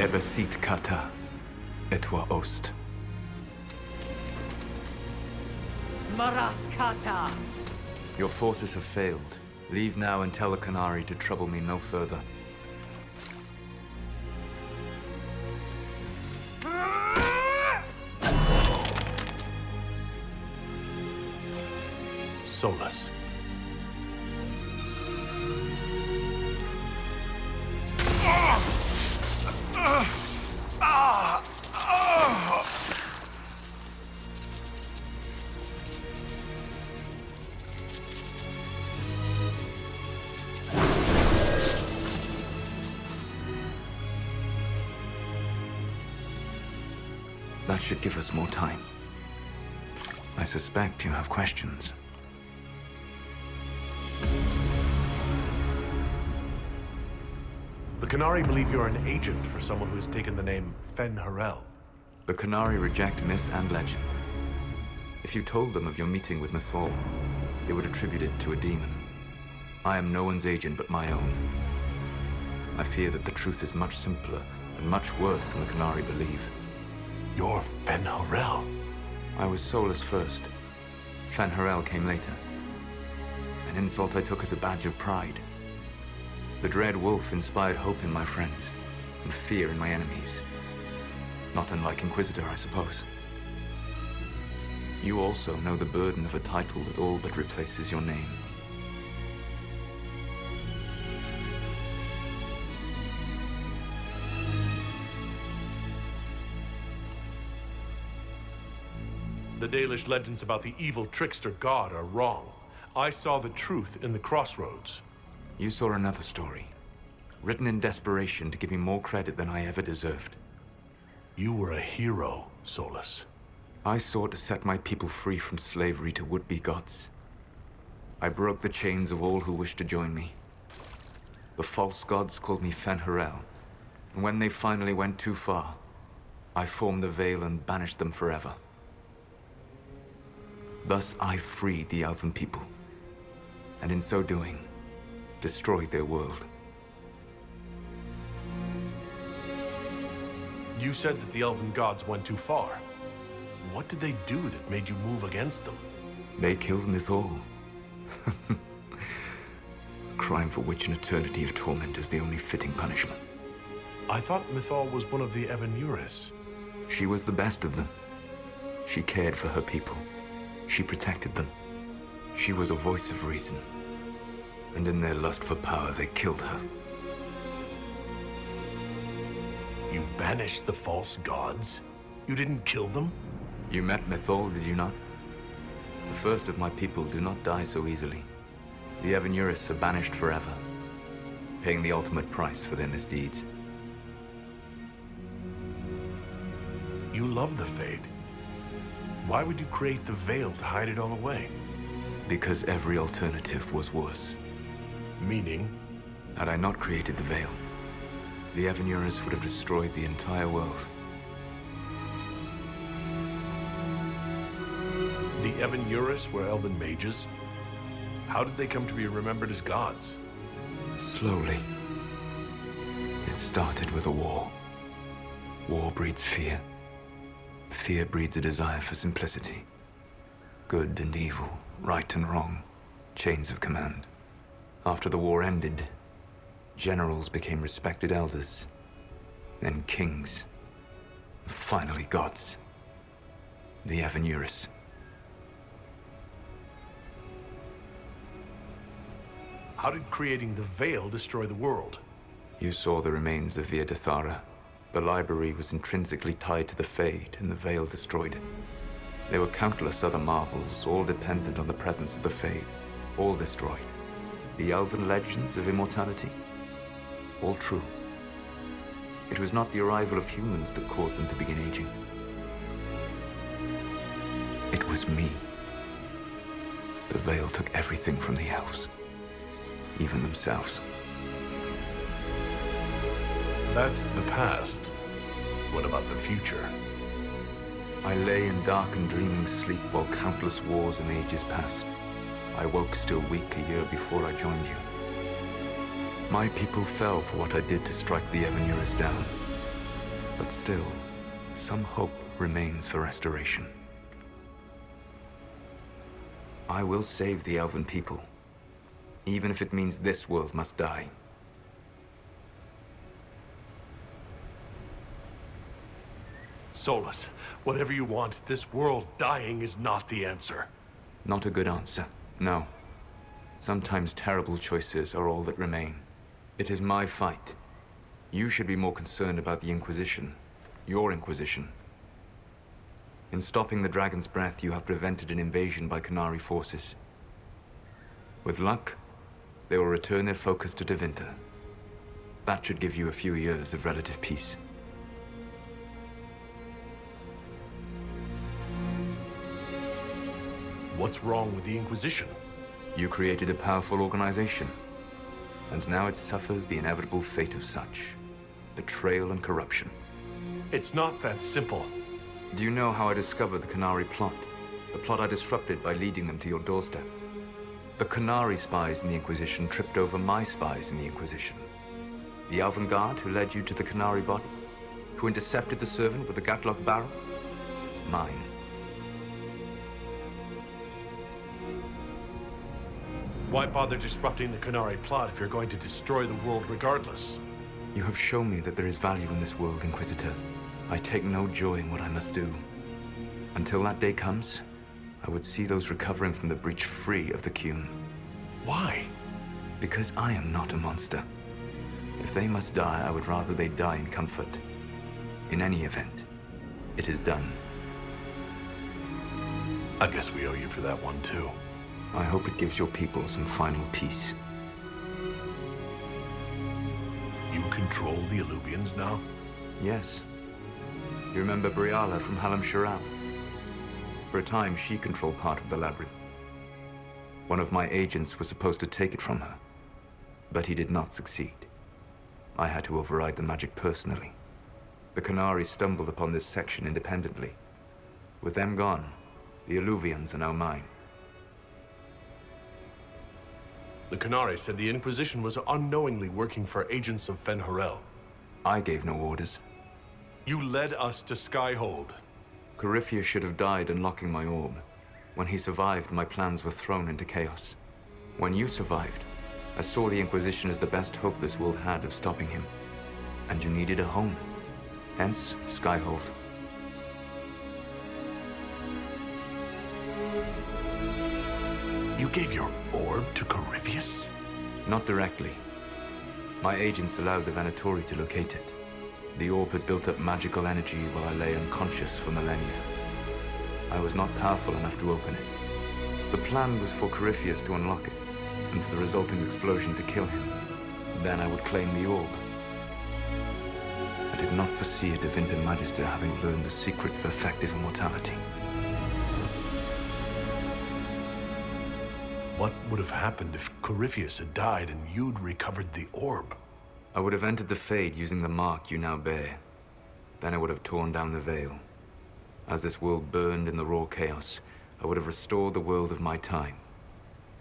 Ebesit kata, etwa ost. Maraskata! Your forces have failed. Leave now and tell the Canary to trouble me no further. Solas. That should give us more time. I suspect you have questions. The Canary believe you're an agent for someone who has taken the name Fen Harel. The Canary reject myth and legend. If you told them of your meeting with Mythal, they would attribute it to a demon. I am no one's agent but my own. I fear that the truth is much simpler and much worse than the Canary believe. You're Fen Harel. I was Solas first. Fen Harel came later. An insult I took as a badge of pride. The Dread Wolf inspired hope in my friends, and fear in my enemies. Not unlike Inquisitor, I suppose. You also know the burden of a title that all but replaces your name. The Dalish legends about the evil trickster god are wrong. I saw the truth in the crossroads. You saw another story, written in desperation to give me more credit than I ever deserved. You were a hero, Solas. I sought to set my people free from slavery to would-be gods. I broke the chains of all who wished to join me. The false gods called me Fen Harel, and when they finally went too far, I formed the Veil and banished them forever. Thus I freed the Elven people, and in so doing, destroyed their world. You said that the Elven gods went too far. What did they do that made you move against them? They killed Mythal. A crime for which an eternity of torment is the only fitting punishment. I thought Mythal was one of the Evanuris. She was the best of them. She cared for her people. She protected them. She was a voice of reason. And in their lust for power, they killed her. You banished the false gods? You didn't kill them? You met Mythal, did you not? The first of my people do not die so easily. The Evanuris are banished forever, paying the ultimate price for their misdeeds. You love the Fade. Why would you create the Veil to hide it all away? Because every alternative was worse. Meaning? Had I not created the Veil, the Evanuris would have destroyed the entire world. The Evanuris were Elven mages? How did they come to be remembered as gods? Slowly. It started with a war. War breeds fear. Fear breeds a desire for simplicity. Good and evil, right and wrong, chains of command. After the war ended, generals became respected elders, then kings, finally gods. The Evanuris. How did creating the Veil destroy the world? You saw the remains of Via Dathara. The library was intrinsically tied to the Fade, and the Veil destroyed it. There were countless other marvels, all dependent on the presence of the Fade, all destroyed. The elven legends of immortality, all true. It was not the arrival of humans that caused them to begin aging. It was me. The Veil took everything from the elves, even themselves. That's the past. What about the future? I lay in dark and dreaming sleep while countless wars and ages passed. I woke still weak a year before I joined you. My people fell for what I did to strike the Evanuris down. But still, some hope remains for restoration. I will save the Elven people, even if it means this world must die. Solas, whatever you want, this world dying is not the answer. Not a good answer, no. Sometimes terrible choices are all that remain. It is my fight. You should be more concerned about the Inquisition. Your Inquisition. In stopping the Dragon's Breath, you have prevented an invasion by Qunari forces. With luck, they will return their focus to Tevinter. That should give you a few years of relative peace. What's wrong with the Inquisition? You created a powerful organization, and now it suffers the inevitable fate of such. Betrayal and corruption. It's not that simple. Do you know how I discovered the Qunari plot? The plot I disrupted by leading them to your doorstep. The Qunari spies in the Inquisition tripped over my spies in the Inquisition. The Elven Guard who led you to the Qunari body? Who intercepted the servant with the Gatlock barrel? Mine. Why bother disrupting the Qunari plot if you're going to destroy the world regardless? You have shown me that there is value in this world, Inquisitor. I take no joy in what I must do. Until that day comes, I would see those recovering from the breach free of the Qun. Why? Because I am not a monster. If they must die, I would rather they die in comfort. In any event, it is done. I guess we owe you for that one too. I hope it gives your people some final peace. You control the Illuvians now? Yes. You remember Briala from Halam Sharal? For a time, she controlled part of the labyrinth. One of my agents was supposed to take it from her, but he did not succeed. I had to override the magic personally. The Qunari stumbled upon this section independently. With them gone, the Illuvians are now mine. The Qunari said the Inquisition was unknowingly working for agents of Fen'Harel. I gave no orders. You led us to Skyhold. Corypheus should have died unlocking my orb. When he survived, my plans were thrown into chaos. When you survived, I saw the Inquisition as the best hope this world had of stopping him. And you needed a home. Hence, Skyhold. You gave your orb to Corypheus? Not directly. My agents allowed the Venatori to locate it. The orb had built up magical energy while I lay unconscious for millennia. I was not powerful enough to open it. The plan was for Corypheus to unlock it, and for the resulting explosion to kill him. Then I would claim the orb. I did not foresee a Tevinter Magister having learned the secret of effective immortality. What would have happened if Corypheus had died and you'd recovered the orb? I would have entered the Fade using the mark you now bear. Then I would have torn down the veil. As this world burned in the raw chaos, I would have restored the world of my time.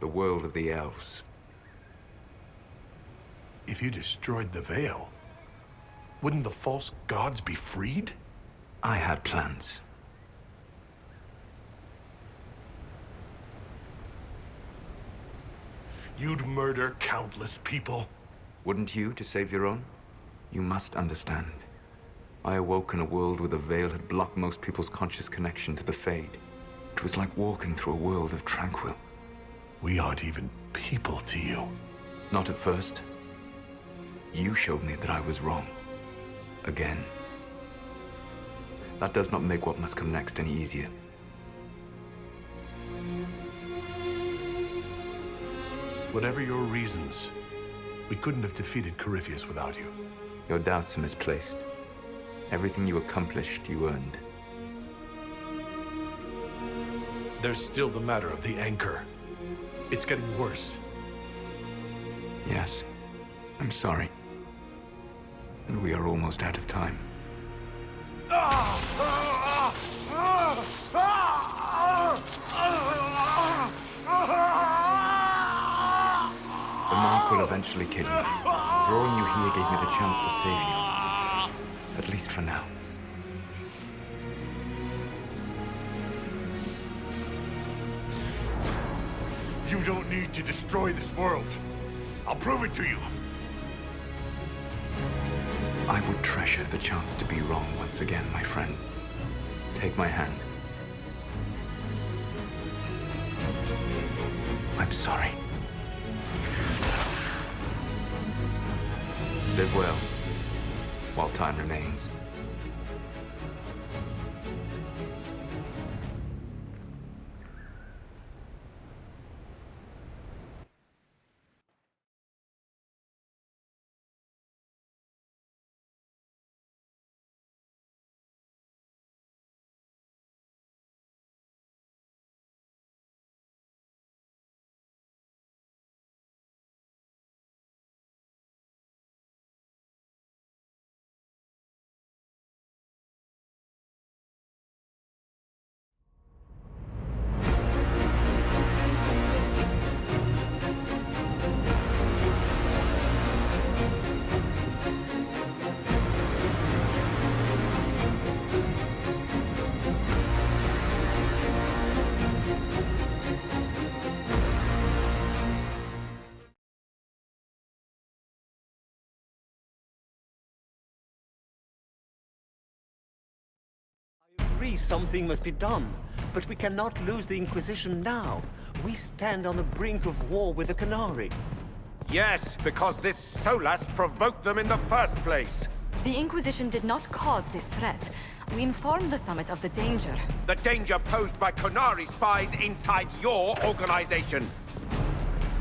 The world of the elves. If you destroyed the veil, wouldn't the false gods be freed? I had plans. You'd murder countless people. Wouldn't you to save your own? You must understand. I awoke in a world where the veil had blocked most people's conscious connection to the Fade. It was like walking through a world of tranquil. We aren't even people to you. Not at first. You showed me that I was wrong. Again. That does not make what must come next any easier. Whatever your reasons, we couldn't have defeated Corypheus without you. Your doubts are misplaced. Everything you accomplished, you earned. There's still the matter of the anchor. It's getting worse. Yes. I'm sorry. And we are almost out of time. The mark will eventually kill you. Drawing you here gave me the chance to save you. at least for now. You don't need to destroy this world. I'll prove it to you. I would treasure the chance to be wrong once again, my friend. Take my hand. I'm sorry. Live well, while time remains. Something must be done, but we cannot lose the Inquisition now. We stand on the brink of war with the Canary. Yes, because this Solas provoked them in the first place. The Inquisition did not cause this threat. We informed the Summit of the danger. The danger posed by Canary spies inside your organization.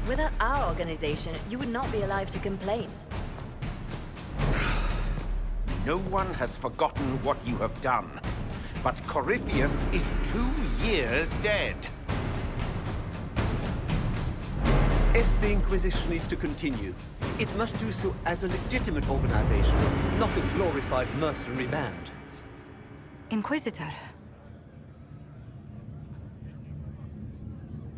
Without our organization, you would not be alive to complain. No one has forgotten what you have done. But Corypheus is 2 years dead. If the Inquisition is to continue, it must do so as a legitimate organization, not a glorified mercenary band. Inquisitor,